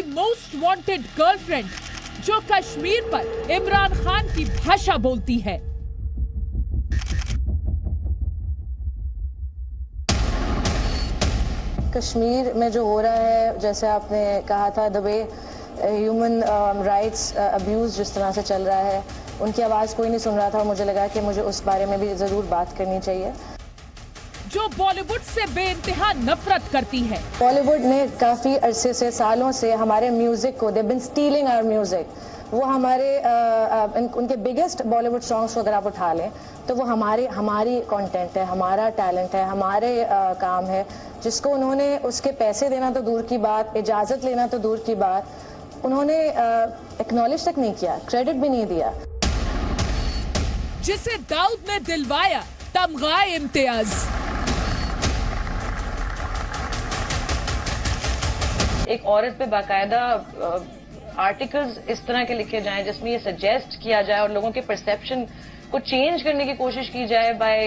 की most wanted girlfriend जो कश्मीर पर इमरान खान की भाषा बोलती है। कश्मीर में जो हो रहा है, जैसे आपने कहा था, the way human rights abuse जिस तरह से चल रहा है, उनकी आवाज़ कोई नहीं सुन रहा था। मुझे लगा कि मुझे उस बारे में भी ज़रूर बात करनी चाहिए। जो बॉलीवुड से बेइंतहा नफरत करती है। बॉलीवुड ने काफ़ी अरसे से, सालों से हमारे म्यूज़िक को, दे बिन स्टीलिंग आवर म्यूज़िक। वो हमारे उनके बिगेस्ट बॉलीवुड सॉन्ग्स को अगर आप उठा लें तो वो हमारी कंटेंट है, हमारा टैलेंट है, हमारे काम है, जिसको उन्होंने उसके पैसे देना तो दूर की बात, इजाज़त लेना तो दूर की बात, उन्होंने एक्नॉलेज तक नहीं किया, क्रेडिट भी नहीं दिया। जिसे दाऊद ने दिलवाया तमगाए इम्तियाज। एक औरत पे बाकायदा आर्टिकल्स इस तरह के लिखे जाएं जिसमें ये सजेस्ट किया जाए और लोगों के परसेप्शन को चेंज करने की कोशिश की जाए by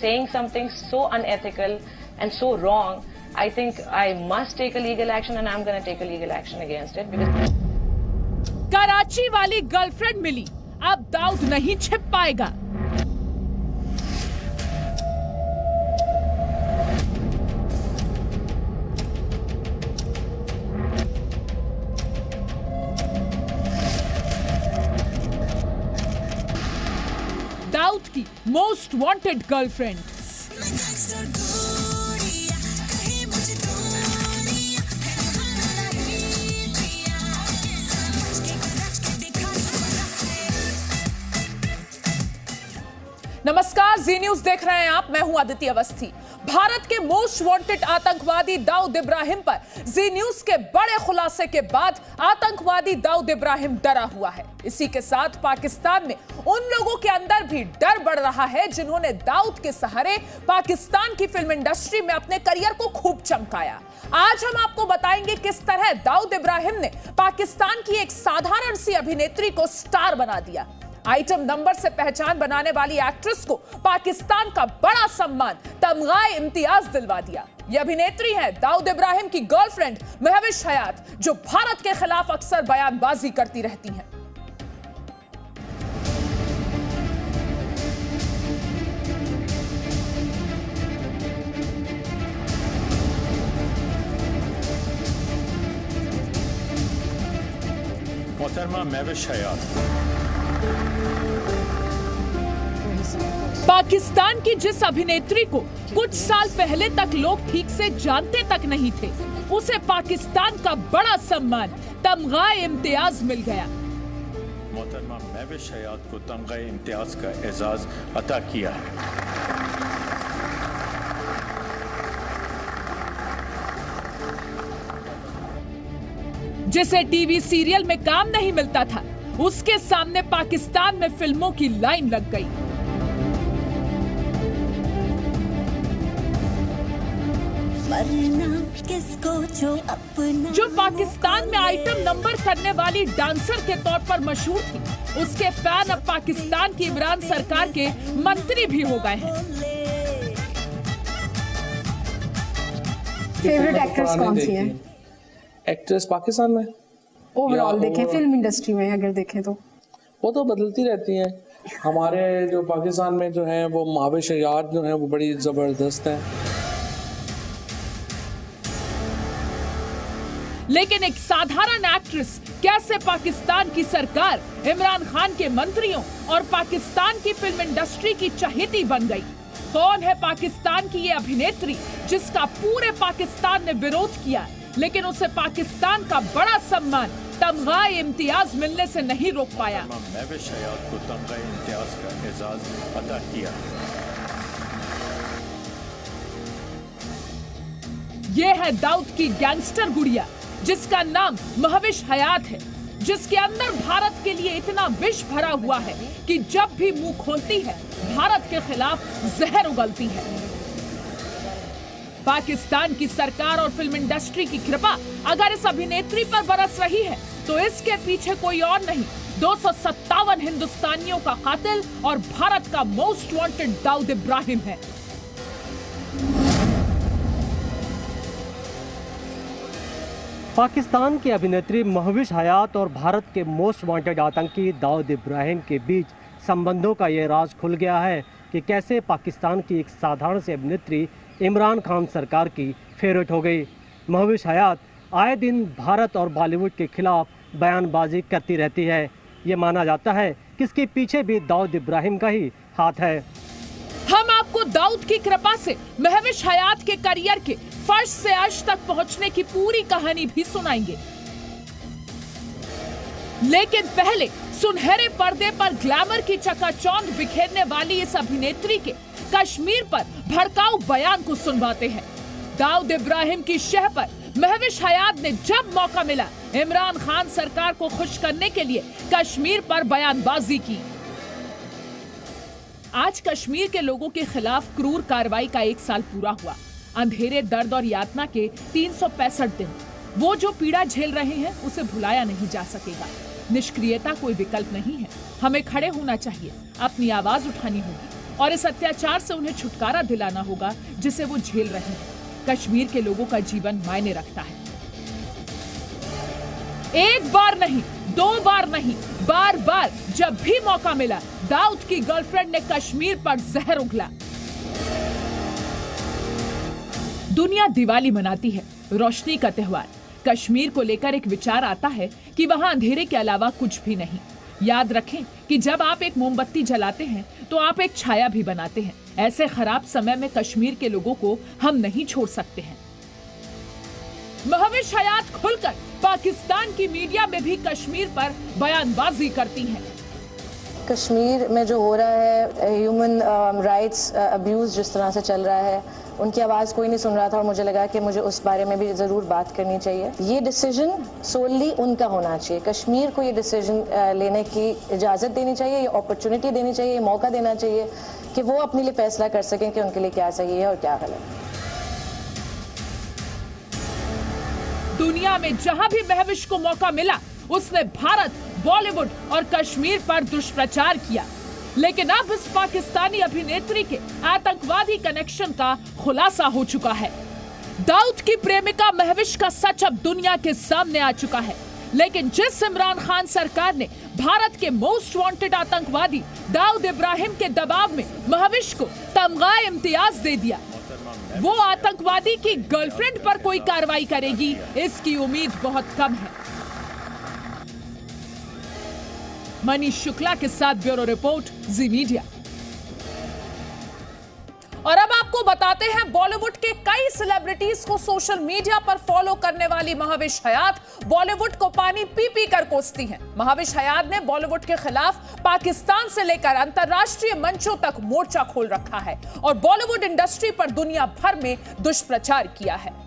saying something so unethical and so wrong, I think I must take a legal action and I am gonna take a legal action against it. Karachi वाली गर्लफ्रेंड मिली, अब दाऊद नहीं छिप पाएगा। दाऊद की मोस्ट वांटेड गर्लफ्रेंड। नमस्कार, जी न्यूज देख रहे हैं आप, मैं हूं आदित्य अवस्थी। भारत के मोस्ट वांटेड आतंकवादी दाऊद इब्राहिम पर जी न्यूज के बड़े खुलासे के बाद आतंकवादी दाऊद इब्राहिम डरा हुआ है। इसी के साथ पाकिस्तान में उन लोगों के अंदर भी डर बढ़ रहा है जिन्होंने दाऊद के सहारे पाकिस्तान की फिल्म इंडस्ट्री में अपने करियर को खूब चमकाया। आज हम आपको बताएंगे किस तरह दाऊद इब्राहिम ने पाकिस्तान की एक साधारण सी अभिनेत्री को स्टार बना दिया। आइटम नंबर से पहचान बनाने वाली एक्ट्रेस को पाकिस्तान का बड़ा सम्मान तमगाए इम्तियाज दिलवा दिया। यह अभिनेत्री है दाऊद इब्राहिम की गर्लफ्रेंड महविश हयात, जो भारत के खिलाफ अक्सर बयानबाजी करती रहती हैं। मोहतरमा महविश हयात पाकिस्तान की जिस अभिनेत्री को कुछ साल पहले तक लोग ठीक से जानते तक नहीं थे, उसे पाकिस्तान का बड़ा सम्मान तमगाए इम्तियाज मिल गया। मोहतरमा महविश हयात को तमगाए इम्तियाज का एजाज अता किया है। जिसे टीवी सीरियल में काम नहीं मिलता था, उसके सामने पाकिस्तान में फिल्मों की लाइन लग गई। जो पाकिस्तान में आइटम नंबर करने वाली डांसर के तौर पर मशहूर थी, उसके फैन अब पाकिस्तान की इमरान सरकार के मंत्री भी हो गए हैं। फेवरेट एक्ट्रेस कौन सी है? एक्ट्रेस पाकिस्तान में ओवरऑल देखें, फिल्म इंडस्ट्री में अगर देखें तो वो तो बदलती रहती हैं। हमारे जो पाकिस्तान में जो है वो महविश हयात जो है वो बड़ी जबरदस्त है। लेकिन एक साधारण एक्ट्रेस कैसे पाकिस्तान की सरकार, इमरान खान के मंत्रियों और पाकिस्तान की फिल्म इंडस्ट्री की चहेती बन गई? कौन है पाकिस्तान की ये अभिनेत्री जिसका पूरे पाकिस्तान ने विरोध किया, लेकिन उसे पाकिस्तान का बड़ा सम्मान तमगाए इम्तियाज मिलने से नहीं रोक पाया? महविश हयात को तमगाए इम्तियाज का एजाज अता किया। ये है दाऊद की गैंगस्टर गुड़िया, जिसका नाम महविश हयात है, जिसके अंदर भारत के लिए इतना विष भरा हुआ है कि जब भी मुंह खोलती है भारत के खिलाफ जहर उगलती है। पाकिस्तान की सरकार और फिल्म इंडस्ट्री की कृपा अगर इस अभिनेत्री पर बरस रही है तो इसके पीछे कोई और नहीं, 257 हिंदुस्तानियों का कातिल और भारत का मोस्ट वांटेड दाऊद इब्राहिम है। पाकिस्तान की अभिनेत्री महविश हयात और भारत के मोस्ट वांटेड आतंकी दाऊद इब्राहिम के बीच संबंधों का ये राज खुल गया है कि कैसे पाकिस्तान की एक साधारण सी अभिनेत्री इमरान खान सरकार की फेवरेट हो गई। महविश हयात आए दिन भारत और बॉलीवुड के खिलाफ बयानबाजी करती रहती है। ये माना जाता है कि इसके पीछे भी दाऊद इब्राहिम का ही हाथ है। हम आपको दाऊद की कृपा से महविश हयात के करियर के फर्श से अर्श तक पहुंचने की पूरी कहानी भी सुनाएंगे, लेकिन पहले सुनहरे पर्दे पर ग्लैमर की चकाचौंध बिखेरने वाली इस अभिनेत्री के कश्मीर पर भड़काऊ बयान को सुनवाते हैं। दाऊद इब्राहिम की शह पर महविश हयात ने जब मौका मिला इमरान खान सरकार को खुश करने के लिए कश्मीर पर बयानबाजी की। आज कश्मीर के लोगों के खिलाफ क्रूर कार्रवाई का 1 साल पूरा हुआ। अंधेरे, दर्द और यातना के 365 दिन, वो जो पीड़ा झेल रहे हैं उसे भुलाया नहीं जा सकेगा। निष्क्रियता कोई विकल्प नहीं है। हमें खड़े होना चाहिए, अपनी आवाज उठानी होगी और इस अत्याचार से उन्हें छुटकारा दिलाना होगा जिसे वो झेल रहे हैं। कश्मीर के लोगों का जीवन मायने रखता है। एक बार नहीं, 2 बार नहीं, बार बार जब भी मौका मिला दाऊद की गर्लफ्रेंड ने कश्मीर पर जहर उगला। दुनिया दिवाली मनाती है, रोशनी का त्योहार। कश्मीर को लेकर एक विचार आता है कि वहां अंधेरे के अलावा कुछ भी नहीं। याद रखें कि जब आप एक मोमबत्ती जलाते हैं तो आप एक छाया भी बनाते हैं। ऐसे खराब समय में कश्मीर के लोगों को हम नहीं छोड़ सकते हैं। महविश हयात खुलकर पाकिस्तान की मीडिया में भी कश्मीर पर बयानबाजी करती हैं। कश्मीर में जो हो रहा है, ह्यूमन राइट्स अब्यूज़ जिस तरह से चल रहा है, उनकी आवाज़ कोई नहीं सुन रहा था और मुझे लगा कि मुझे उस बारे में भी ज़रूर बात करनी चाहिए। ये डिसीजन सोली उनका होना चाहिए। कश्मीर को ये डिसीजन लेने की इजाज़त देनी चाहिए, ये अपॉर्चुनिटी देनी चाहिए, ये मौका देना चाहिए कि वो अपने लिए फैसला कर सकें कि उनके लिए क्या सही है और क्या गलत। दुनिया में जहां भी महविश को मौका मिला उसने भारत, बॉलीवुड और कश्मीर पर दुष्प्रचार किया। लेकिन अब इस पाकिस्तानी अभिनेत्री के आतंकवादी कनेक्शन का खुलासा हो चुका है। दाऊद की प्रेमिका महविश का सच अब दुनिया के सामने आ चुका है। लेकिन जिस इमरान खान सरकार ने भारत के मोस्ट वांटेड आतंकवादी दाऊद इब्राहिम के दबाव में महविश को तमगा इम्तियाज दे दिया, वो आतंकवादी की गर्लफ्रेंड पर कोई कार्रवाई करेगी, इसकी उम्मीद बहुत कम है। मनीष शुक्ला के साथ ब्यूरो रिपोर्ट, जी मीडिया। और अब आपको बताते हैं बॉलीवुड के कई सेलिब्रिटीज को सोशल मीडिया पर फॉलो करने वाली महविश हयात बॉलीवुड को पानी पी पी कर कोसती हैं। महविश हयात ने बॉलीवुड के खिलाफ पाकिस्तान से लेकर अंतर्राष्ट्रीय मंचों तक मोर्चा खोल रखा है और बॉलीवुड इंडस्ट्री पर दुनिया भर में दुष्प्रचार किया है।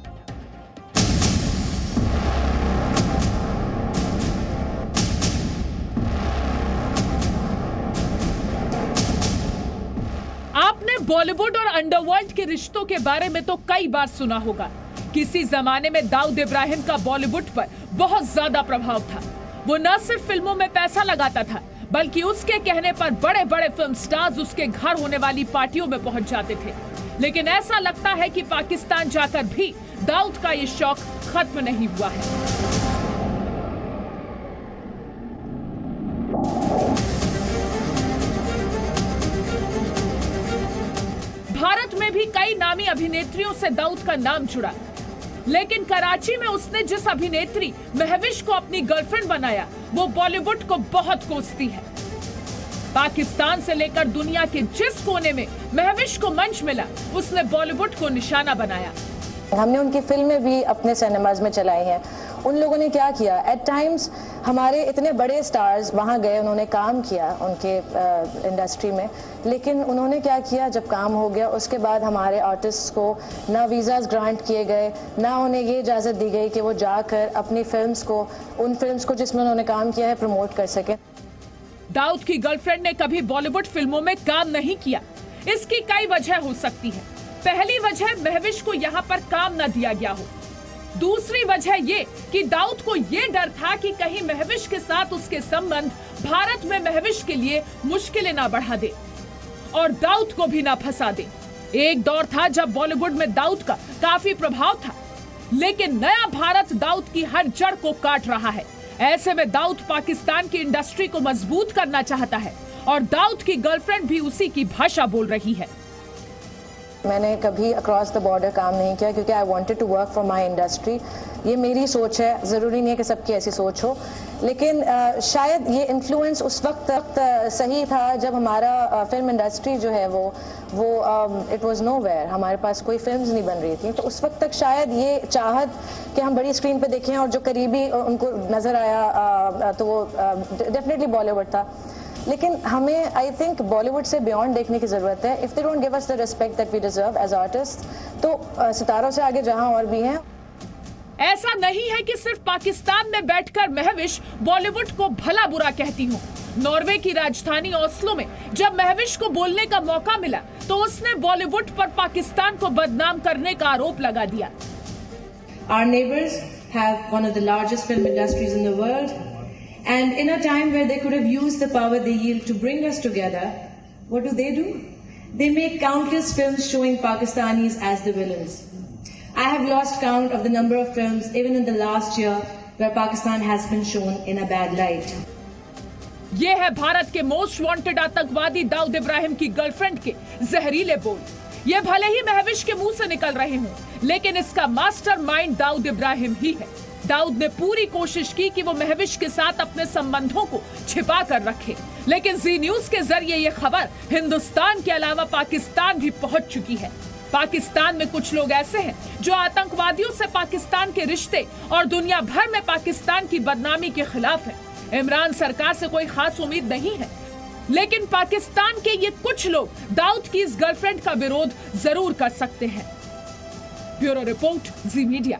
आपने बॉलीवुड और अंडरवर्ल्ड के रिश्तों के बारे में तो कई बार सुना होगा। किसी जमाने में दाऊद इब्राहिम का बॉलीवुड पर बहुत ज्यादा प्रभाव था। वो न सिर्फ फिल्मों में पैसा लगाता था, बल्कि उसके कहने पर बड़े बड़े फिल्म स्टार्स उसके घर होने वाली पार्टियों में पहुंच जाते थे। लेकिन ऐसा लगता है कि पाकिस्तान जाकर भी दाऊद का ये शौक खत्म नहीं हुआ है। भारत में भी कई नामी अभिनेत्रियों से दाऊद का नाम जुड़ा, लेकिन कराची में उसने जिस अभिनेत्री महविश को अपनी गर्लफ्रेंड बनाया, वो बॉलीवुड को बहुत कोसती है। पाकिस्तान से लेकर दुनिया के जिस कोने में महविश को मंच मिला, उसने बॉलीवुड को निशाना बनाया। हमने उनकी फिल्में भी अपने सिनेमाज में चलाई हैं। उन लोगों ने क्या किया, एट टाइम्स हमारे इतने बड़े स्टार्स वहाँ गए, उन्होंने काम किया उनके इंडस्ट्री में, लेकिन उन्होंने क्या किया, जब काम हो गया उसके बाद हमारे आर्टिस्ट्स को ना वीज़ाज ग्रांट किए गए, ना उन्हें ये इजाज़त दी गई कि वो जाकर अपनी फिल्म्स को, उन फिल्म्स को जिसमें उन्होंने काम किया है, प्रमोट कर सकें। दाऊद की गर्लफ्रेंड ने कभी बॉलीवुड फिल्मों में काम नहीं किया। इसकी कई वजह हो सकती है। पहली वजह, महविश को यहाँ पर काम न दिया गया हो। दूसरी वजह ये कि दाऊद को ये डर था कि कहीं महविश के साथ उसके संबंध भारत में महविश के लिए मुश्किलें ना बढ़ा दे और दाऊद को भी ना फंसा दे। एक दौर था जब बॉलीवुड में दाऊद का काफी प्रभाव था, लेकिन नया भारत दाऊद की हर जड़ को काट रहा है। ऐसे में दाऊद पाकिस्तान की इंडस्ट्री को मजबूत करना चाहता है और दाऊद की गर्लफ्रेंड भी उसी की भाषा बोल रही है। मैंने कभी अक्रॉस द बॉर्डर काम नहीं किया क्योंकि I wanted to work for my industry. ये मेरी सोच है, ज़रूरी नहीं है कि सबकी ऐसी सोच हो, लेकिन शायद ये इन्फ्लुएंस उस वक्त सही था जब हमारा फिल्म इंडस्ट्री जो है वो इट वाज नोवेयर, हमारे पास कोई फिल्म्स नहीं बन रही थी। तो उस वक्त तक शायद ये चाहत कि हम बड़ी स्क्रीन पे देखें और जो करीबी उनको नज़र आया तो वो डेफिनेटली बॉलीवुड था। लेकिन हमें आई थिंक बॉलीवुड से बियॉन्ड देखने की ज़रूरत है। If they don't give us the respect that we deserve as artist, तो सितारों से आगे जहां और भी हैं। ऐसा नहीं है कि सिर्फ पाकिस्तान में बैठकर महविश बॉलीवुड को भला बुरा कहती हूँ। नॉर्वे की राजधानी ओस्लो में जब महविश को बोलने का मौका मिला तो उसने बॉलीवुड पर पाकिस्तान को बदनाम करने का आरोप लगा दिया। Our neighbors have one of the largest film industries in the world, and in a time where they could have used the power they yield to bring us together, what do? They make countless films showing Pakistanis as the villains. I have lost count of the number of films, even in the last year, where Pakistan has been shown in a bad light. ये है भारत के most wanted आतंकवादी दाऊद इब्राहिम की girlfriend के जहरीले बोल। ये भले ही महविश के मुंह से निकल रहे हों, लेकिन इसका मास्टरमाइंड दाऊद इब्राहिम ही है। दाऊद ने पूरी कोशिश की कि वो महविश के साथ अपने संबंधों को छिपा कर रखे, लेकिन जी न्यूज के जरिए ये खबर हिंदुस्तान के अलावा पाकिस्तान भी पहुंच चुकी है। पाकिस्तान में कुछ लोग ऐसे हैं जो आतंकवादियों से पाकिस्तान के रिश्ते और दुनिया भर में पाकिस्तान की बदनामी के खिलाफ है। इमरान सरकार से कोई खास उम्मीद नहीं है, लेकिन पाकिस्तान के ये कुछ लोग दाऊद की इस गर्लफ्रेंड का विरोध जरूर कर सकते हैं। ब्यूरो रिपोर्ट, जी मीडिया।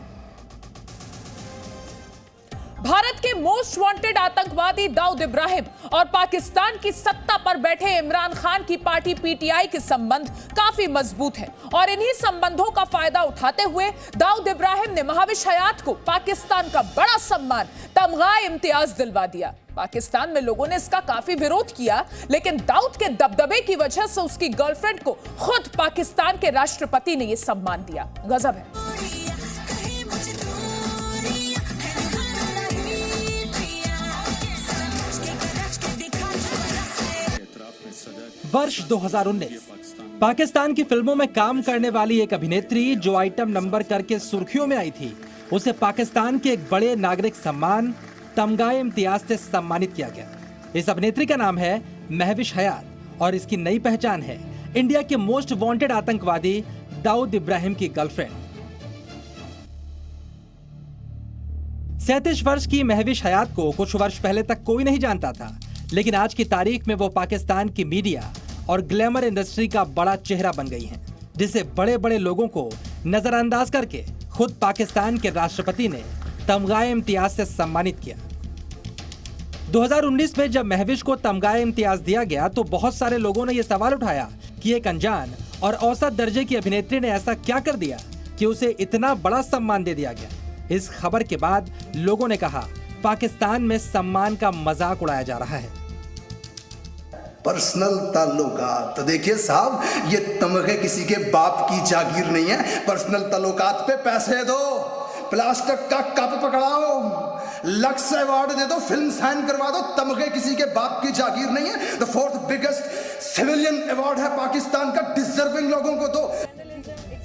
भारत के मोस्ट वांटेड आतंकवादी दाऊद इब्राहिम और पाकिस्तान की सत्ता पर बैठे इमरान खान की पार्टी पीटीआई के संबंध काफी मजबूत है और इन्हीं संबंधों का फायदा उठाते हुए दाऊद इब्राहिम ने महाविश हयात को पाकिस्तान का बड़ा सम्मान तमगा इम्तियाज दिलवा दिया। पाकिस्तान में लोगों ने इसका काफी विरोध किया, लेकिन दाऊद के दबदबे की वजह से उसकी गर्लफ्रेंड को खुद पाकिस्तान के राष्ट्रपति ने यह सम्मान दिया। गजब है। वर्ष 2019 पाकिस्तान की फिल्मों में काम करने वाली एक अभिनेत्री जो आइटम नंबर करके सुर्खियों में आई थी, उसे पाकिस्तान के एक बड़े नागरिक सम्मान तमगाए इम्तियाज से सम्मानित किया गया। इस अभिनेत्री का नाम है महविश हयात और इसकी नई पहचान है इंडिया के मोस्ट वांटेड आतंकवादी दाऊद इब्राहिम की गर्लफ्रेंड। 37 वर्ष की महविश हयात को कुछ वर्ष पहले तक कोई नहीं जानता था, लेकिन आज की तारीख में वो पाकिस्तान की मीडिया और ग्लैमर इंडस्ट्री का बड़ा चेहरा बन गई हैं, जिसे बड़े बड़े लोगों को नजरअंदाज करके खुद पाकिस्तान के राष्ट्रपति ने तमगाए इम्तियाज से सम्मानित किया। 2019 में जब महविश को तमगाए इम्तियाज दिया गया तो बहुत सारे लोगों ने यह सवाल उठाया कि एक अनजान और औसत दर्जे की अभिनेत्री ने ऐसा क्या कर दिया कि उसे इतना बड़ा सम्मान दे दिया गया। इस खबर के बाद लोगों ने कहा, पाकिस्तान में सम्मान का मजाक उड़ाया जा रहा है। पर्सनल ताल्लुकात, तो देखिए साहब, ये तमगे किसी के बाप की जागीर नहीं है। पर्सनल ताल्लुकात पे पैसे दो, प्लास्टिक का कप पकड़ाओ, लक्स अवार्ड दे दो, फिल्म साइन करवा दो, तमगे किसी के बाप की जागीर नहीं है। The 4th biggest civilian award है पाकिस्तान का, डिजर्विंग लोगों को दो।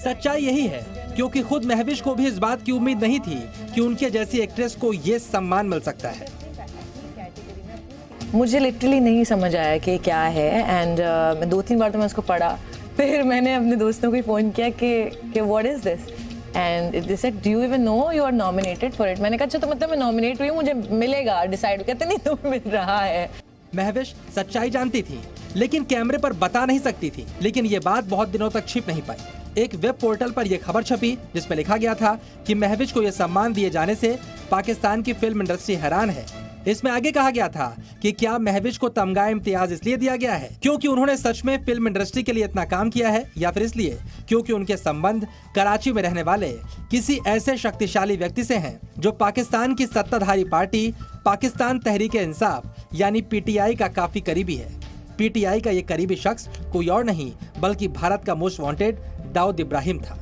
सच्चाई यही है, क्योंकि खुद महविश को भी इस बात की उम्मीद नहीं थी कि उनके जैसी एक्ट्रेस को ये सम्मान मिल सकता है। मुझे लिटरली नहीं समझ आया कि क्या है, एंड मैं 2-3 बार तो मैं उसको पढ़ा, फिर मैंने अपने दोस्तों को फ़ोन किया कि what is this, and they said do you even know you are nominated for it. मैंने कहा अच्छा, तो मतलब मैं नॉमिनेट हुई हूँ, मुझे मिलेगा डिसाइड। कहते नहीं, तो मिल रहा है। महविश सच्चाई जानती थी, लेकिन कैमरे पर बता नहीं सकती थी, लेकिन ये बात बहुत दिनों तक छिप नहीं पाई। एक वेब पोर्टल पर यह खबर छपी जिसमें लिखा गया था कि महविश को यह सम्मान दिए जाने से पाकिस्तान की फिल्म इंडस्ट्री हैरान है। इसमें आगे कहा गया था कि क्या महविश को तमगाए इम्तियाज इसलिए दिया गया है क्योंकि उन्होंने सच में फिल्म इंडस्ट्री के लिए इतना काम किया है, या फिर इसलिए क्योंकि उनके संबंध कराची में रहने वाले किसी ऐसे शक्तिशाली व्यक्ति से हैं जो पाकिस्तान की सत्ताधारी पार्टी पाकिस्तान तहरीक-ए-इंसाफ यानी पीटीआई का काफी करीबी है। पीटीआई का ये करीबी शख्स कोई और नहीं बल्कि भारत का मोस्ट वांटेड दाऊद इब्राहिम था।